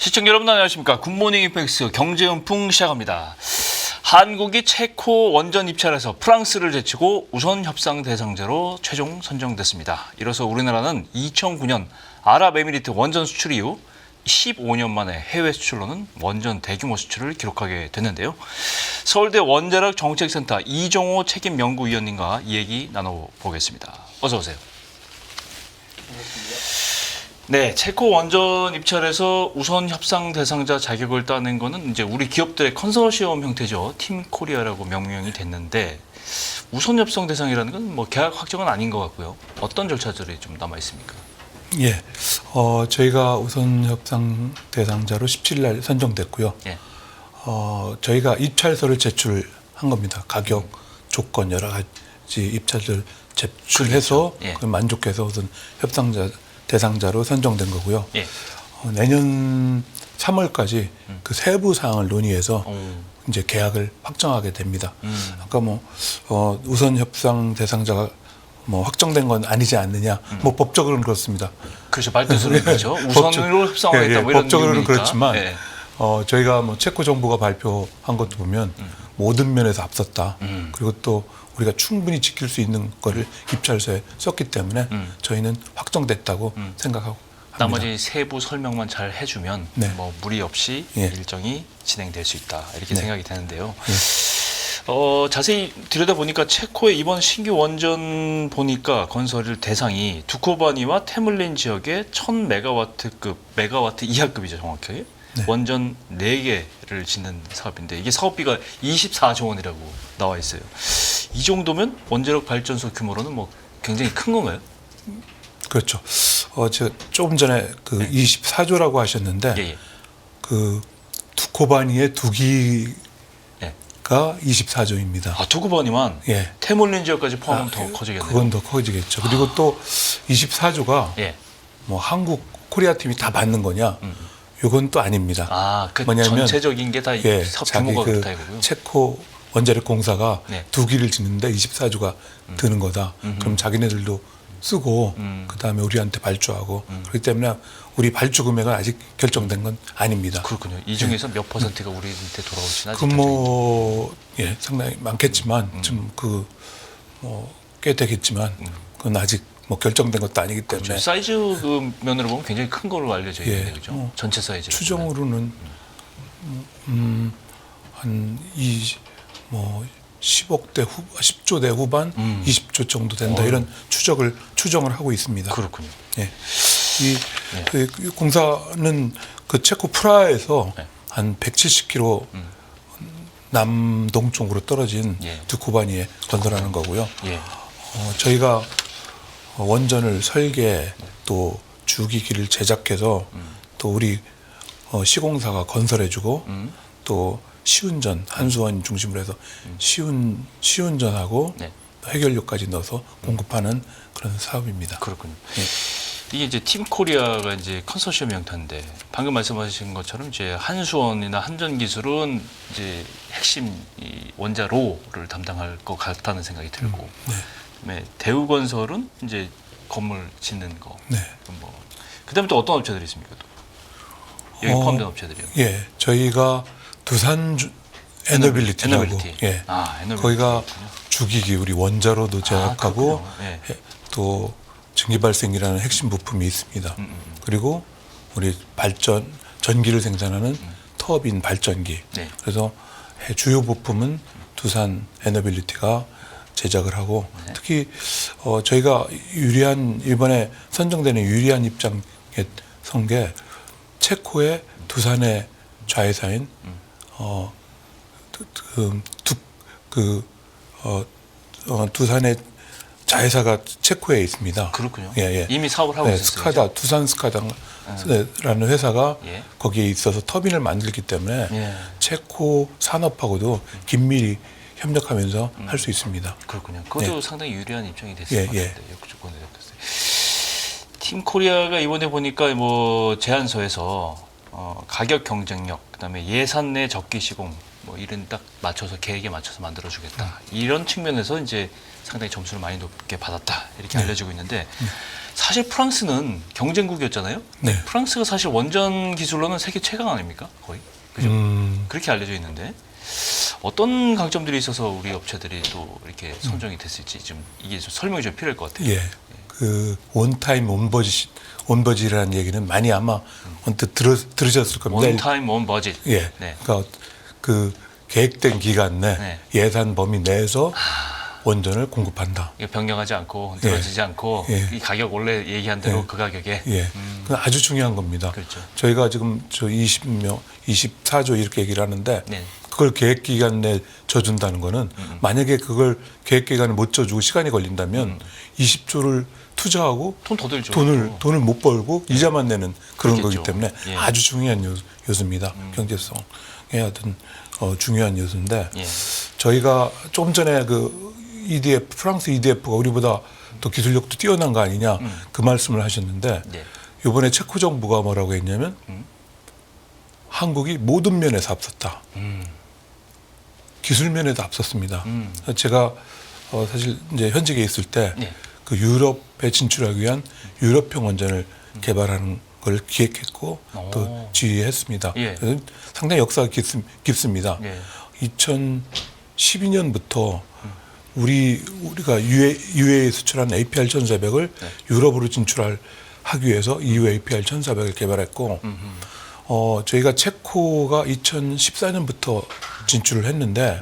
시청자 여러분 안녕하십니까. 굿모닝 임팩스 경제은풍 시작합니다. 한국이 체코 원전 입찰에서 프랑스를 제치고 우선 협상 대상자로 최종 선정됐습니다. 이로써 우리나라는 2009년 아랍에미리트 원전 수출 이후 15년 만에 해외 수출로는 원전 대규모 수출을 기록하게 됐는데요. 서울대 원자력 정책센터 이종호 책임 연구위원님과 이 얘기 나눠보겠습니다. 어서 오세요. 네, 체코 원전 입찰에서 우선 협상 대상자 자격을 따는 거는 이제 우리 기업들의 컨소시엄 형태죠. 팀 코리아라고 명명이 됐는데 우선 협상 대상이라는 건 뭐 계약 확정은 아닌 것 같고요. 어떤 절차들이 좀 남아 있습니까? 예, 저희가 우선 협상 대상자로 17일 날 선정됐고요. 예. 저희가 입찰서를 제출한 겁니다. 가격, 조건 여러 가지 입찰을 제출해서 그렇죠. 예. 그 만족해서 우선 협상자 대상자로 선정된 거고요. 예. 내년 3월까지 그 세부 사항을 논의해서 오. 이제 계약을 확정하게 됩니다. 아까 우선 협상 대상자가 확정된 건 아니지 않느냐. 법적으로는 그렇습니다. 그렇죠. 말뜻으로는 그렇죠. 우선으로 협상하겠다. 뭐 이런 법적으로는 의미니까. 그렇지만 예. 저희가 체코 정부가 발표한 것도 보면 모든 면에서 앞섰다. 그리고 또 우리가 충분히 지킬 수 있는 거를 입찰서에 썼기 때문에 저희는 확정됐다고 생각하고 합니다. 나머지 세부 설명만 잘 해주면 네. 뭐 무리 없이 예. 일정이 진행될 수 있다 이렇게 네. 생각이 되는데요. 예. 자세히 들여다보니까 체코의 이번 신규 원전 보니까 건설 대상이 두코바니와 테물린 지역의 1000메가와트급, 메가와트 이하급이죠 정확하게. 네. 원전 4개를 짓는 사업인데 이게 사업비가 24조 원이라고 나와 있어요. 이 정도면 원자력 발전소 규모로는 뭐 굉장히 큰 건가요? 그렇죠. 제가 조금 전에 그 24조라고 하셨는데 예, 예. 그 두코바니의 두기가 예. 24조입니다. 아, 두코바니만 예. 테물린 지역까지 포함하면 더 커지겠네요. 그건 더 커지겠죠. 그리고 또 24조가 예. 한국 코리아 팀이 다 받는 거냐? 이건 또 아닙니다. 아, 그 뭐냐면, 전체적인 게 다 사업 자기 규모가 그 그렇다 이거고요. 체코 원자력 공사가 네. 2기를 짓는데 24조가 드는 거다. 그럼 자기네들도 쓰고 그다음에 우리한테 발주하고 그렇기 때문에 우리 발주 금액은 아직 결정된 건 아닙니다. 그렇군요. 이 중에서 몇 퍼센트가 우리한테 돌아올지는 아직 상당히 많겠지만 좀 꽤 되겠지만 그건 아직 결정된 것도 아니기 때문에 그렇죠. 사이즈 그 면으로 보면 굉장히 큰 걸로 알려져 있는데 그죠? 전체 사이즈 추정으로는 한 10조대 후반, 20조 정도 된다 이런 추정을 하고 있습니다. 그렇군요. 예. 그 공사는 그 체코 프라하에서 네. 한 170km 남동쪽으로 떨어진 예. 두코바니에 건설하는 거고요. 예. 저희가 원전을 설계 또 주기기를 제작해서 또 우리 시공사가 건설해주고 또 시운전 한수원 중심으로 해서 시운전하고 네. 해결료까지 넣어서 공급하는 그런 사업입니다. 그렇군요. 예. 이게 이제 팀 코리아가 이제 컨소시엄 형태인데 방금 말씀하신 것처럼 이제 한수원이나 한전기술은 이제 핵심 이 원자로를 담당할 것 같다는 생각이 들고 네. 그다음에 대우건설은 이제 건물 짓는 거. 네. 그다음에 또 어떤 업체들이 있습니까? 또 여기 포함된 업체들이요. 예, 저희가 두산 에너빌리티라고 에너빌리티. 예, 에너빌리티. 거기가 주기기 우리 원자로도 제작하고 예. 또 전기발생기라는 핵심 부품이 있습니다. 그리고 우리 전기를 생산하는 터빈 발전기. 네. 그래서 주요 부품은 두산 에너빌리티가 제작을 하고 특히 저희가 이번에 선정되는 유리한 입장에 선 게 체코의 두산의 좌회사인 두산의 자회사가 체코에 있습니다. 그렇군요. 예. 이미 사업을 하고 있었어요. 두산 스카다라는 회사가 예. 거기에 있어서 터빈을 만들기 때문에 예. 체코 산업하고도 긴밀히 협력하면서 할 수 있습니다. 그렇군요. 그것도 상당히 유리한 입장이 됐을 것 예. 같은데 역조건이 됐어요. 팀 코리아가 이번에 보니까 뭐 제안서에서 가격 경쟁력, 그다음에 예산 내 적기 시공 뭐 이런 딱 맞춰서 계획에 맞춰서 만들어주겠다. 이런 측면에서 이제 상당히 점수를 많이 높게 받았다 이렇게 알려지고 있는데 사실 프랑스는 경쟁국이었잖아요. 네. 프랑스가 사실 원전 기술로는 세계 최강 아닙니까? 거의. 그죠? 그렇게 알려져 있는데 어떤 강점들이 있어서 우리 업체들이 또 이렇게 선정이 됐을지 좀 이게 좀 설명이 좀 필요할 것 같아요. 예. 그 원타임 원버짓이라는 얘기는 많이 아마 언뜻 들으셨을 겁니다. 원타임 원버짓. 예. 네. 그러니까 그 계획된 기간 내 네. 예산 범위 내에서 원전을 공급한다. 이거 변경하지 않고 흔들어지지 않고 예. 이 가격 원래 얘기한 대로 예. 그 가격에. 예. 그건 아주 중요한 겁니다. 그렇죠. 저희가 지금 저 24조 이렇게 얘기를 하는데 네. 그걸 계획 기간 내에 져준다는 거는 만약에 그걸 계획 기간에 못 져주고 시간이 걸린다면 20조를 투자하고 돈 더 들죠. 돈을 못 벌고 이자만 내는 그런 그렇겠죠. 거기 때문에 예. 아주 중요한 요소입니다. 경제성에 하여튼 중요한 요소인데 예. 저희가 조금 전에 그 EDF 프랑스 EDF가 우리보다 더 기술력도 뛰어난 거 아니냐 그 말씀을 하셨는데 예. 이번에 체코 정부가 뭐라고 했냐면 한국이 모든 면에서 앞섰다. 기술 면에도 앞섰습니다. 제가 사실 이제 현직에 있을 때 예. 그 유럽에 진출하기 위한 유럽형 원전을 개발하는 걸 기획했고 또 지휘했습니다. 예. 그래서 상당히 역사가 깊습니다. 예. 2012년부터 우리가 UAE 수출한 APR 1400을 유럽으로 하기 위해서 EU APR 1400을 개발했고 저희가 체코가 2014년부터 진출을 했는데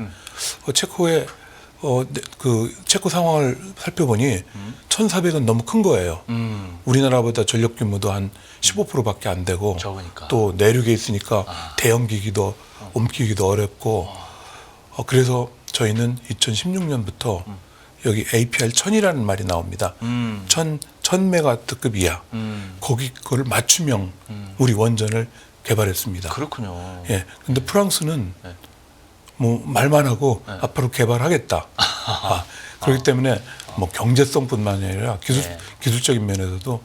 체코의 그 체코 상황을 살펴보니 1,400은 너무 큰 거예요. 우리나라보다 전력 규모도 한 15%밖에 안 되고 적으니까. 또 내륙에 있으니까 대형 기기도 옮기기도 어렵고 그래서 저희는 2016년부터 여기 APR 1000이라는 말이 나옵니다. 1000메가와트급 이하. 거기 거를 맞춤형 우리 원전을 개발했습니다. 그렇군요. 예. 근데 프랑스는 뭐 말만 하고 앞으로 개발하겠다. 그렇기 때문에 뭐 경제성뿐만 아니라 기술적인 면에서도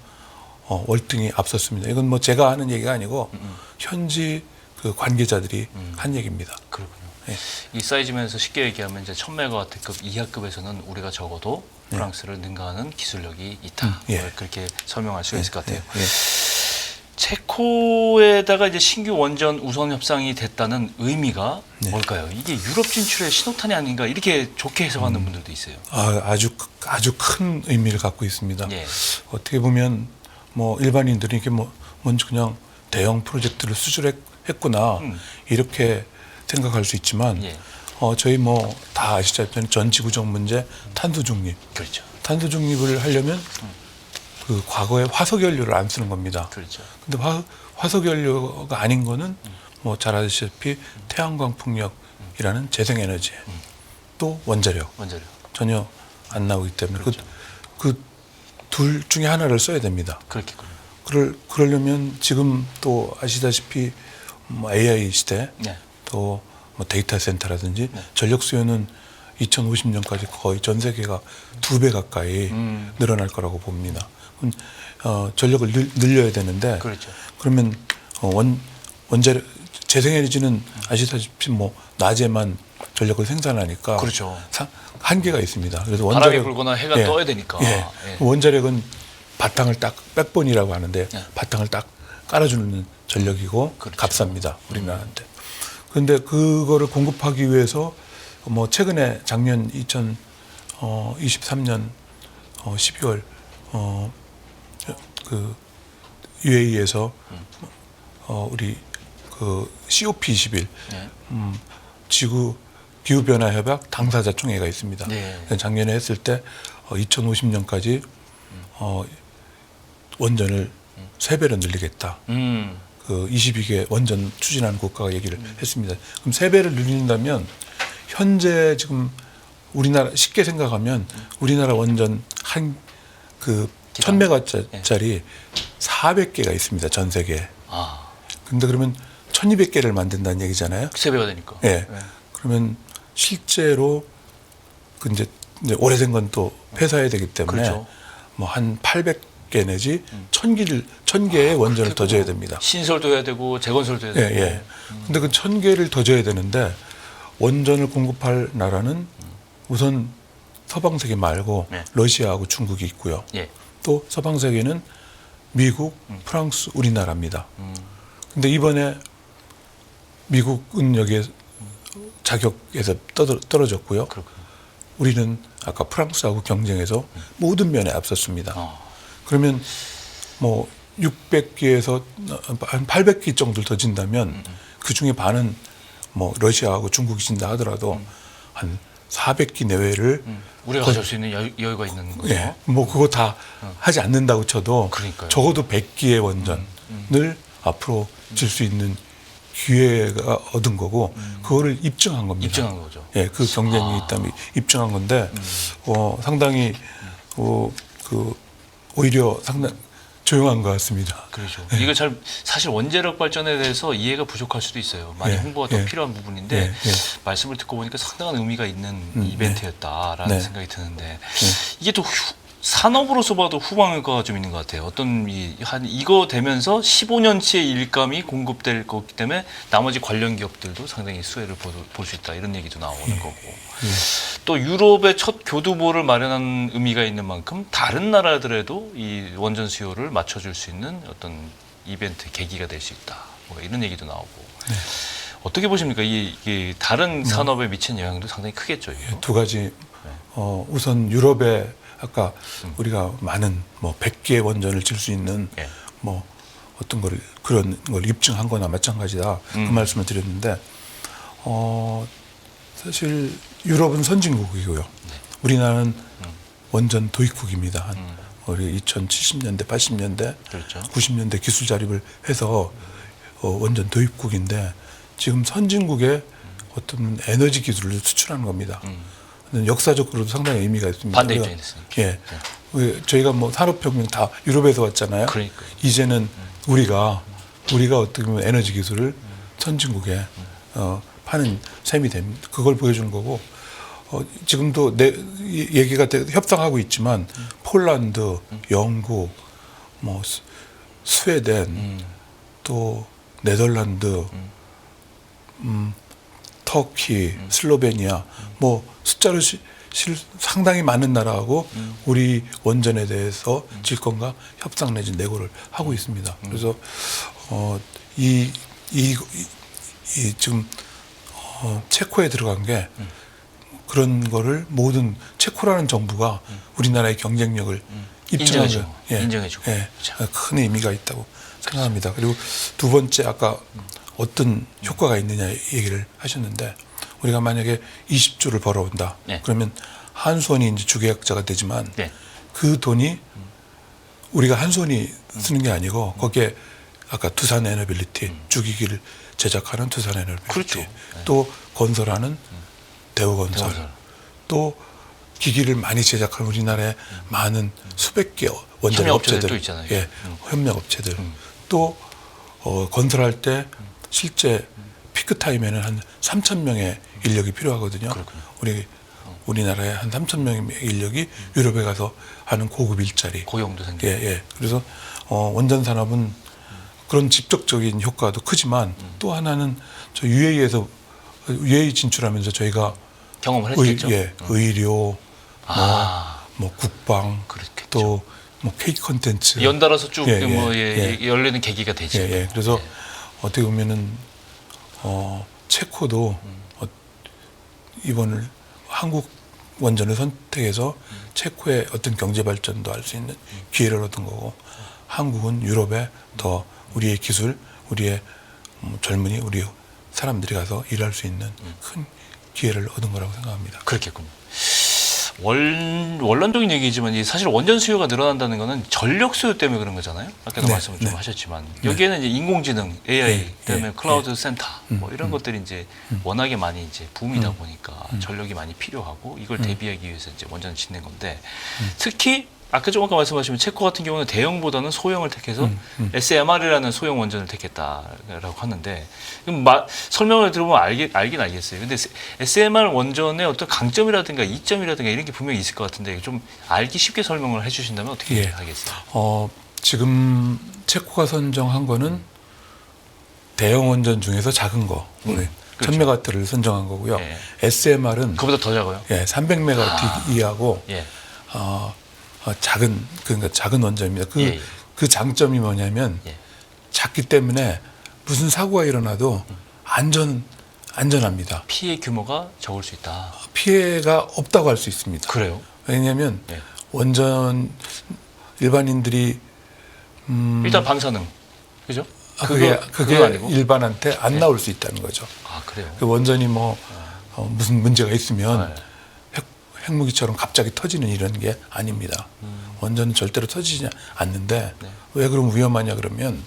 월등히 앞섰습니다. 이건 뭐 제가 하는 얘기가 아니고 현지 그 관계자들이 한 얘기입니다. 그렇군요. 예. 이 사이즈면서 쉽게 얘기하면 이제 1000메가와트급 이하급에서는 우리가 적어도 프랑스를 능가하는 기술력이 있다. 예. 뭐 그렇게 설명할 수 있을 것 같아요. 예. 체코에다가 이제 신규 원전 우선 협상이 됐다는 의미가 뭘까요? 이게 유럽 진출의 신호탄이 아닌가 이렇게 좋게 해석하는 분들도 있어요. 아주 큰 의미를 갖고 있습니다. 예. 어떻게 보면 뭐 일반인들이 이게 뭐 먼저 그냥 대형 프로젝트를 수주했구나 이렇게 생각할 수 있지만 예. 저희 뭐 다 아시다시피 전 지구적 문제 탄소 중립. 그렇죠. 탄소 중립을 하려면 그 과거에 화석 연료를 안 쓰는 겁니다. 그렇죠. 근데 화석 연료가 아닌 거는 뭐 잘 아시다시피 태양광 풍력이라는 재생에너지 또 원자력 전혀 안 나오기 때문에 그렇죠. 그 둘 중에 하나를 써야 됩니다. 그렇겠군요. 그러려면 지금 또 아시다시피 뭐 AI 시대 네. 또 뭐 데이터 센터라든지 전력 수요는 2050년까지 거의 전 세계가 2배 가까이 늘어날 거라고 봅니다. 그럼 전력을 늘려야 되는데 그렇죠. 그러면 원자력 재생에너지는 아시다시피 뭐 낮에만 전력을 생산하니까 그렇죠. 한계가 있습니다. 그래서 바람이 불거나 해가 떠야 되니까. 예. 원자력은 바탕을 딱 백본이라고 하는데 바탕을 딱 깔아주는 전력이고 그렇죠. 값쌉니다. 우리나라한테. 그런데 그거를 공급하기 위해서 뭐 최근에 작년 2023년 12월 그 UAE에서 우리 그 COP21 지구 기후 변화 협약 당사자 총회가 있습니다. 네. 작년에 했을 때 2050년까지 원전을 3배로 늘리겠다. 그 22개 원전 추진하는 국가가 얘기를 했습니다. 그럼 3배를 늘린다면 현재 지금 우리나라 쉽게 생각하면 우리나라 원전 한 그 1000메가짜리 400개가 있습니다. 전 세계에. 근데 그러면 1200개를 만든다는 얘기잖아요. 3배가 되니까. 예. 그러면 실제로 그 이제 오래된 건 또 폐사해야 되기 때문에 그렇죠. 뭐 한 800개 내지 1000개의 원전을 더 줘야 됩니다. 신설도 해야 되고 재건설도 해야 예, 되고. 예. 근데 그 1000개를 더 줘야 되는데 원전을 공급할 나라는 우선 서방 세계 말고 네. 러시아하고 중국이 있고요. 예. 또 서방 세계는 미국, 프랑스, 우리나라입니다. 근데 이번에 미국은 여기에 자격에서 떨어졌고요. 그렇군요. 우리는 아까 프랑스하고 경쟁해서 모든 면에 앞섰습니다. 그러면 뭐 600기에서 한 800기 정도를 더 진다면 그 중에 반은 뭐 러시아하고 중국이 진다 하더라도 한 400기 내외를 우리가 가져올 수 있는 여유가 있는 거죠. 예, 뭐 그거 다 하지 않는다고 쳐도 그러니까요. 적어도 100기의 원전을 앞으로 질 수 있는 기회가 얻은 거고 그거를 입증한 겁니다. 입증한 거죠. 예, 그 경쟁이 있다면 입증한 건데 상당히 그 오히려 상당 조용한 것 같습니다. 그렇죠. 이거 잘 사실 원자력 발전에 대해서 이해가 부족할 수도 있어요. 많이 예, 홍보가 더 예. 필요한 부분인데 예, 예. 말씀을 듣고 보니까 상당한 의미가 있는 이벤트였다라는 네. 생각이 드는데 이게 또 산업으로서 봐도 후방효과가 좀 있는 것 같아요. 어떤 이거 되면서 15년치의 일감이 공급될 거기 때문에 나머지 관련 기업들도 상당히 수혜를 볼 수 있다 이런 얘기도 나오는 거고 또 유럽의 첫 교두보를 마련한 의미가 있는 만큼 다른 나라들에도 이 원전 수요를 맞춰줄 수 있는 어떤 이벤트 계기가 될 수 있다. 뭐 이런 얘기도 나오고 어떻게 보십니까? 이게 다른 산업에 미치는 영향도 상당히 크겠죠. 이거? 두 가지 우선 유럽에 아까 우리가 많은 뭐 100개의 원전을 질 수 있는 예. 뭐 어떤 걸 그런 걸 입증한 거나 마찬가지다 그 말씀을 드렸는데 사실 유럽은 선진국이고요. 우리나라는 원전 도입국입니다. 우리 2070년대, 80년대, 그렇죠. 90년대 기술 자립을 해서 원전 도입국인데 지금 선진국에 어떤 에너지 기술을 수출하는 겁니다. 역사적으로도 상당히 의미가 있습니다. 반대 입장이 됐으니까. 예. 저희가 뭐 산업혁명 다 유럽에서 왔잖아요. 그러니까요. 이제는 우리가 어떻게 보면 에너지 기술을 선진국에 파는 셈이 됩니다. 그걸 보여주는 거고 지금도 얘기가 협상하고 있지만 폴란드, 영국, 뭐 스웨덴, 또 네덜란드, 터키, 슬로베니아 뭐 숫자로 상당히 많은 나라하고 우리 원전에 대해서 질권과 협상 내지 내고를 하고 있습니다. 그래서 지금 체코에 들어간 게 그런 거를 모든 체코라는 정부가 우리나라의 경쟁력을 인정해주고, 인정해주고. 예, 그렇죠. 큰 의미가 있다고 생각합니다. 그리고 두 번째 아까 어떤 효과가 있느냐 얘기를 하셨는데 우리가 만약에 20조를 벌어온다. 네. 그러면 한수원이 이제 주계약자가 되지만 네. 그 돈이 우리가 한수원이 쓰는 게 아니고 거기에 아까 두산 에너빌리티 주기기를 제작하는 두산 에너빌리티 그렇죠. 또 건설하는 대우건설 대우건설. 또 기기를 많이 제작하는 우리나라의 많은 수백 개 원자력 협력업체들 업체들 또 있잖아요. 예, 협력업체들 또 건설할 때 실제 피크 타임에는 한 3,000명의 인력이 필요하거든요. 그렇군요. 우리나라에 한 3,000명의 인력이 유럽에 가서 하는 고급 일자리. 고용도 생기고. 예. 그래서 원전 산업은 그런 직접적인 효과도 크지만 또 하나는 저 UAE에서 UAE 진출하면서 저희가 경험을 했겠죠. 의료, 아, 뭐 국방, 그렇겠죠. 또 뭐 케이크 콘텐츠 연달아서 쭉 예. 열리는 계기가 되죠. 예. 그래서 어떻게 보면은 체코도 이번을 한국 원전을 선택해서 체코의 어떤 경제 발전도 할 수 있는 기회를 얻은 거고 한국은 유럽에 더 우리의 기술, 우리의 젊은이, 우리 사람들이 가서 일할 수 있는 큰 기회를 얻은 거라고 생각합니다. 그렇겠군요. 원론적인 얘기지만 사실 원전 수요가 늘어난다는 거는 전력 수요 때문에 그런 거잖아요. 아까도 네, 말씀을 좀 네. 하셨지만 여기에는 이제 인공지능, AI, 네, 그다음에 네, 클라우드 센터 뭐 이런 것들이 이제 워낙에 많이 이제 붐이다 보니까 전력이 많이 필요하고 이걸 대비하기 위해서 이제 원전을 짓는 건데 특히 아까 말씀하신 체코 같은 경우는 대형보다는 소형을 택해서 SMR이라는 소형 원전을 택했다라고 하는데 설명을 들어보면 알긴 알겠어요. 근데 SMR 원전의 어떤 강점이라든가 이점이라든가 이런 게 분명히 있을 것 같은데 좀 알기 쉽게 설명을 해주신다면 어떻게 하겠어요? 지금 체코가 선정한 거는 대형 원전 중에서 작은 거, 그렇죠. 1000메가와트를 선정한 거고요. 예. SMR은 그보다 더 작아요? 300메가와트 이하고 예. 그러니까 작은 원전입니다. 예, 예. 그 장점이 뭐냐면 예. 작기 때문에 무슨 사고가 일어나도 안전합니다. 피해 규모가 적을 수 있다. 피해가 없다고 할 수 있습니다. 그래요? 왜냐하면 예. 원전 일반인들이 일단 방사능, 그죠? 그게 그거 아니고? 일반한테 안 예. 나올 수 있다는 거죠. 아, 그래요? 그 원전이 무슨 문제가 있으면 네. 핵무기처럼 갑자기 터지는 이런 게 아닙니다. 원전은 절대로 터지지 않는데 네. 왜 그럼 위험하냐 그러면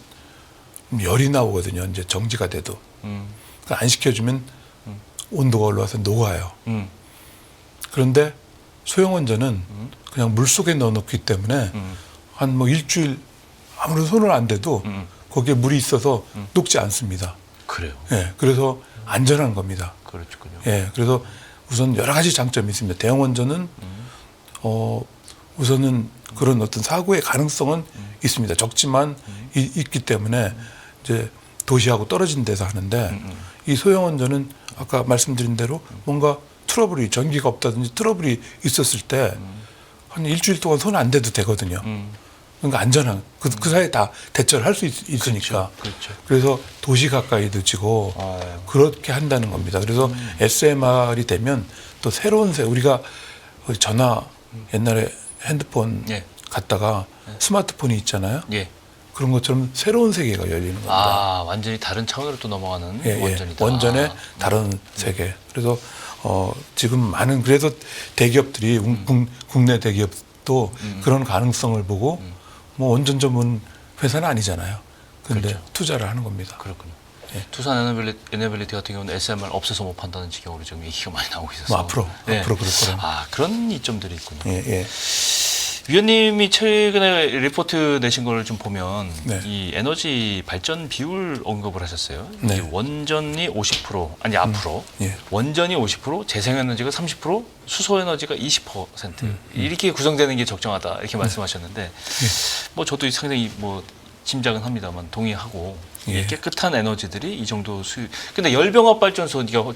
열이 나오거든요. 이제 정지가 돼도. 그러니까 안 식혀주면 온도가 올라와서 녹아요. 그런데 소형 원전은 그냥 물 속에 넣어놓기 때문에 한 일주일 아무런 손을 안 대도 거기에 물이 있어서 녹지 않습니다. 그래요. 예, 그래서 안전한 겁니다. 그렇군요. 예, 그래서 우선 여러 가지 장점이 있습니다. 대형 원전은 우선은 그런 어떤 사고의 가능성은 있습니다. 적지만 있기 때문에 이제 도시하고 떨어진 데서 하는데 이 소형 원전은 아까 말씀드린 대로 뭔가 트러블이 전기가 없다든지 트러블이 있었을 때 한 일주일 동안 손 안 대도 되거든요. 그러니까 안전한 그 사이에 다 대처를 할 수 있으니까. 그렇죠. 그래서 도시 가까이도 지고 그렇게 한다는 겁니다. 그래서 SMR이 되면 또 새로운 우리가 전화 옛날에 핸드폰 예. 갖다가 스마트폰이 있잖아요. 예. 그런 것처럼 새로운 세계가 열리는 겁니다. 아, 완전히 다른 차원으로 또 넘어가는 예, 원전이다. 원전의 다른 세계. 그래서 지금 많은 그래서 대기업들이 국내 대기업도 그런 가능성을 보고 뭐 원전 전문 회사는 아니잖아요. 그런데 그렇죠. 투자를 하는 겁니다. 그렇군요. 예. 투산 에너빌리티 같은 경우는 SMR 없애서 못 판다는 지경으로 지금 얘기가 많이 나오고 있어서 뭐 앞으로 그럴 거라는. 아, 그런 이점들이 있군요. 예, 예. 위원님이 최근에 리포트 내신 걸 좀 보면 네. 이 에너지 발전 비율 언급을 하셨어요. 네. 이게 원전이 50% 아니 앞으로 예. 원전이 50%, 재생에너지가 30%, 수소에너지가 20% 이렇게 구성되는 게 적정하다 이렇게 말씀하셨는데 뭐 저도 상당히 뭐 짐작은 합니다만 동의하고 예. 깨끗한 에너지들이 이 정도 수요. 근데 열병합 발전소, 그러니까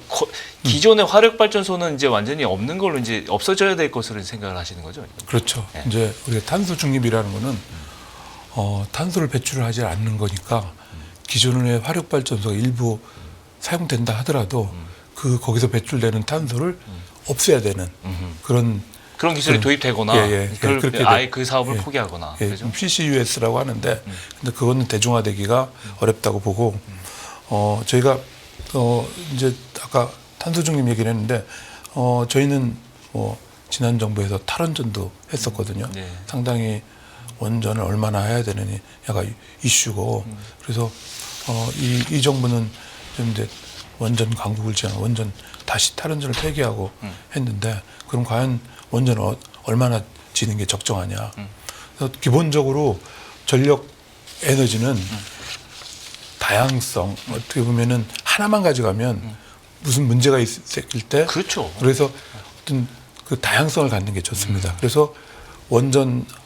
기존의 화력 발전소는 이제 완전히 없는 걸로 이제 없어져야 될 것으로 생각을 하시는 거죠? 그렇죠. 예. 이제 우리가 탄소 중립이라는 거는 탄소를 배출을 하지 않는 거니까 기존의 화력 발전소가 일부 사용된다 하더라도 거기서 배출되는 탄소를 없애야 되는 그런 기술이 도입되거나 그렇게 아예 그 사업을 포기하거나 예, 그죠? CCUS라고 하는데 근데 그거는 대중화되기가 어렵다고 보고 저희가 이제 아까 탄소 중립 얘기를 했는데 저희는 지난 정부에서 탈원전도 했었거든요. 네. 상당히 원전을 얼마나 해야 되느냐가 이슈고 그래서 이 정부는 좀 이제 원전 강국을 지향 원전 다시 탈원전을 폐기하고 했는데 그럼 과연 원전을 얼마나 지는 게 적정하냐. 그래서 기본적으로 전력 에너지는 다양성 어떻게 보면은 하나만 가져가면 무슨 문제가 있을 때 그렇죠. 그래서 어떤 그 다양성을 갖는 게 좋습니다. 그래서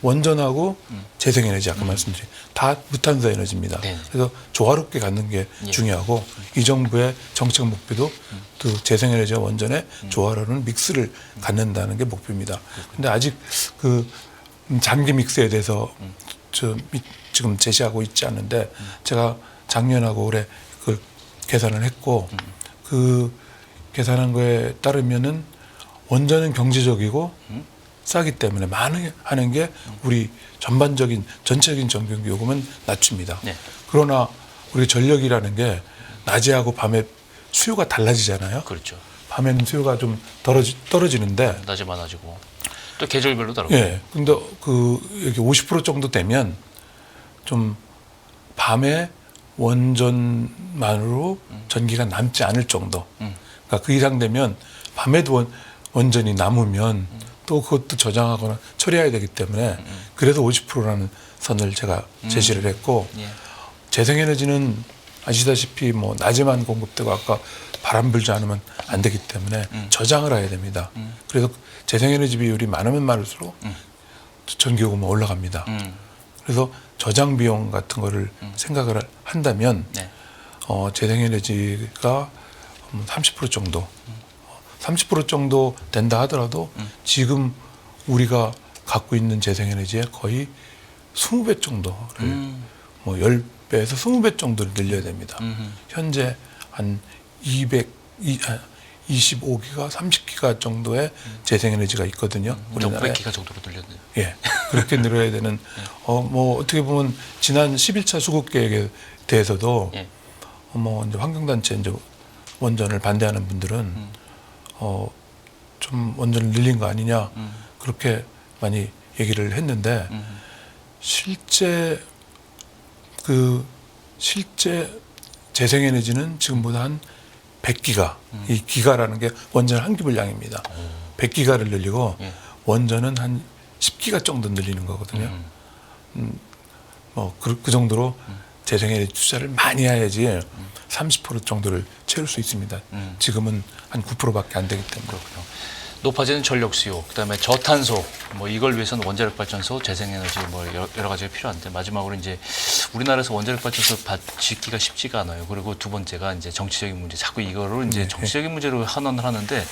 원전하고 재생에너지 아까 말씀드린 다 무탄소 에너지입니다. 네. 그래서 조화롭게 갖는 게 중요하고 이 정부의 정책 목표도 또 재생에너지와 원전의 조화로운 믹스를 갖는다는 게 목표입니다. 그런데 아직 그 장기 믹스에 대해서 지금 제시하고 있지 않은데 제가 작년하고 올해 그 계산을 했고 그 계산한 거에 따르면은 원전은 경제적이고 싸기 때문에 많이 하는 게 우리 전체적인 전기요금 요금은 낮춥니다. 네. 그러나 우리 전력이라는 게 낮에하고 밤에 수요가 달라지잖아요. 그렇죠. 밤에는 수요가 좀 떨어지는데 낮에 많아지고 또 계절별로 다르고. 예. 근데 여기 50% 정도 되면 좀 밤에 원전만으로 전기가 남지 않을 정도. 그러니까 그 이상 되면 밤에도 원전이 남으면 또 그것도 저장하거나 처리해야 되기 때문에 그래서 50%라는 선을 제가 제시를 했고 예. 재생에너지는 아시다시피 뭐 낮에만 공급되고 아까 바람 불지 않으면 안 되기 때문에 저장을 해야 됩니다. 그래서 재생에너지 비율이 많으면 많을수록 전기요금은 올라갑니다. 그래서 저장 비용 같은 거를 생각을 한다면 네. 재생에너지가 30% 정도 30% 정도 된다 하더라도 지금 우리가 갖고 있는 재생에너지의 거의 20배 정도를 뭐 10배에서 20배 정도를 늘려야 됩니다. 현재 한 25기가, 30기가 정도의 재생에너지가 있거든요. 우리나라에. 500기가 정도로 늘렸네요. 예, 그렇게 늘어야 되는. 뭐 어떻게 보면 지난 11차 수국 계획에 대해서도 예. 뭐 이제 환경단체 이제 원전을 반대하는 분들은 좀 원전을 늘린 거 아니냐 그렇게 많이 얘기를 했는데 실제 재생에너지는 지금보다 한 100기가, 이 기가라는 게 원전 한 기분량입니다. 100기가를 늘리고 예. 원전은 한 10기가 정도 늘리는 거거든요. 그 정도로 재생에너지 투자를 많이 해야지 30% 정도를 채울 수 있습니다. 지금은 한 9%밖에 안 되기 때문에. 그렇군요. 높아지는 전력 수요, 그다음에 저탄소, 뭐 이걸 위해서는 원자력 발전소, 재생에너지 뭐 여러 가지가 필요한데 마지막으로 이제 우리나라에서 원자력 발전소 짓기가 쉽지가 않아요. 그리고 두 번째가 이제 정치적인 문제, 자꾸 이거를 이제 정치적인 문제로 환원을 하는데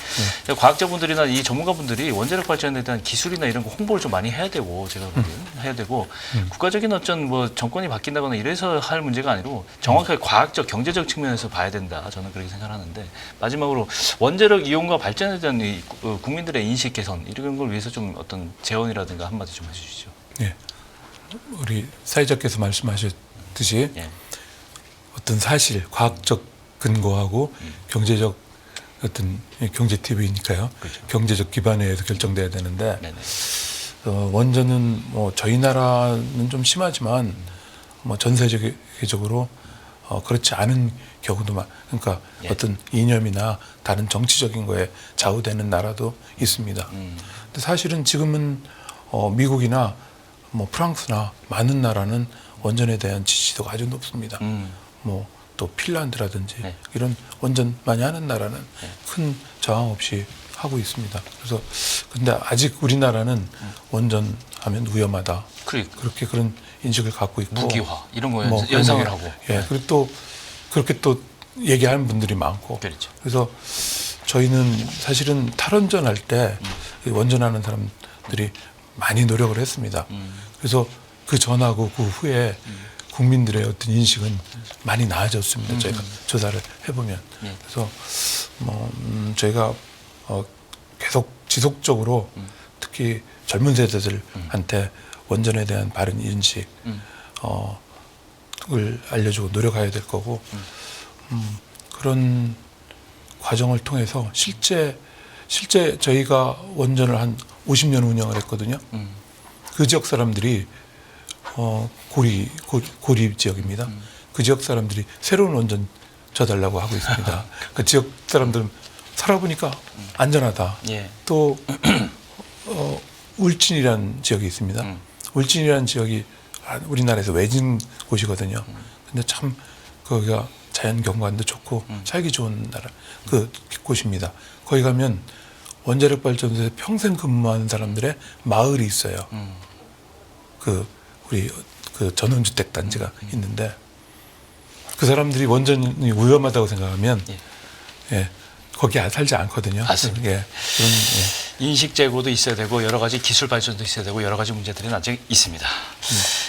과학자분들이나 이 전문가분들이 원자력 발전에 대한 기술이나 이런 거 홍보를 좀 많이 해야 되고 제가 보기에는 해야 되고 국가적인 어떤 뭐 정권이 바뀐다거나 이래서 할 문제가 아니고 정확하게 과학적, 경제적 측면에서 봐야 된다. 저는 그렇게 생각하는데 마지막으로 원자력 이용과 발전에 대한 이 국민들의 인식 개선 이런 걸 위해서 좀 어떤 제언이라든가 한마디 좀 해주시죠. 예, 우리 사회자께서 말씀하셨듯이 예. 어떤 사실, 과학적 근거하고 경제적 어떤 경제 TV니까요. 그렇죠. 경제적 기반에 의해서 결정돼야 되는데 네네. 원전은 뭐 저희 나라는 좀 심하지만 뭐 전 세계적으로 그렇지 않은 경우도 그러니까 예. 어떤 이념이나 다른 정치적인 거에 좌우되는 나라도 있습니다. 근데 사실은 지금은 미국이나 뭐 프랑스나 많은 나라는 원전에 대한 지지도가 아주 높습니다. 뭐 또 핀란드라든지 네. 이런 원전 많이 하는 나라는 큰 저항 없이 하고 있습니다. 그래서 근데 아직 우리나라는 원전하면 위험하다. 그렇게 그런 인식을 갖고 있고 무기화 이런 거 뭐 연상을 그런 하고. 예, 그리고 또 그렇게 또 얘기하는 분들이 많고. 그렇죠. 그래서 저희는 사실은 탈원전 할 때 원전하는 사람들이 많이 노력을 했습니다. 그래서 그 전하고 그 후에 국민들의 어떤 인식은 많이 나아졌습니다. 저희가 조사를 해보면. 예. 그래서 뭐 저희가 계속 지속적으로 특히 젊은 세대들한테 원전에 대한 바른 인식 을 알려주고 노력해야 될 거고 그런 과정을 통해서 실제 저희가 원전을 한 50년 운영을 했거든요. 그 지역 사람들이 고리 지역입니다. 그 지역 사람들이 새로운 원전 져달라고 하고 있습니다. 그 지역 사람들은 살아보니까 안전하다. 예. 또 울진이라는 지역이 있습니다. 울진이라는 지역이 우리나라에서 외진 곳이거든요. 근데 참 거기가 자연 경관도 좋고 살기 좋은 나라 그 곳입니다. 거기 가면 원자력 발전소에서 평생 근무하는 사람들의 마을이 있어요. 우리 그 전원주택 단지가 있는데 그 사람들이 원전이 위험하다고 생각하면 예, 거기 살지 않거든요. 맞습니다. 예, 인식 제고도 있어야 되고 여러 가지 기술 발전도 있어야 되고 여러 가지 문제들이 아직 있습니다.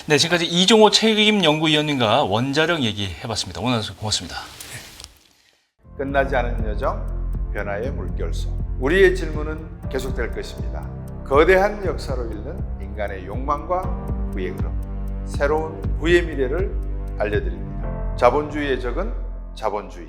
네, 지금까지 이종호 책임연구위원님과 원자력 얘기해봤습니다. 오늘 고맙습니다. 끝나지 않은 여정, 변화의 물결소. 우리의 질문은 계속될 것입니다. 거대한 역사로 읽는 인간의 욕망과 부의 흐름. 새로운 부의 미래를 알려드립니다. 자본주의의 적은 자본주의.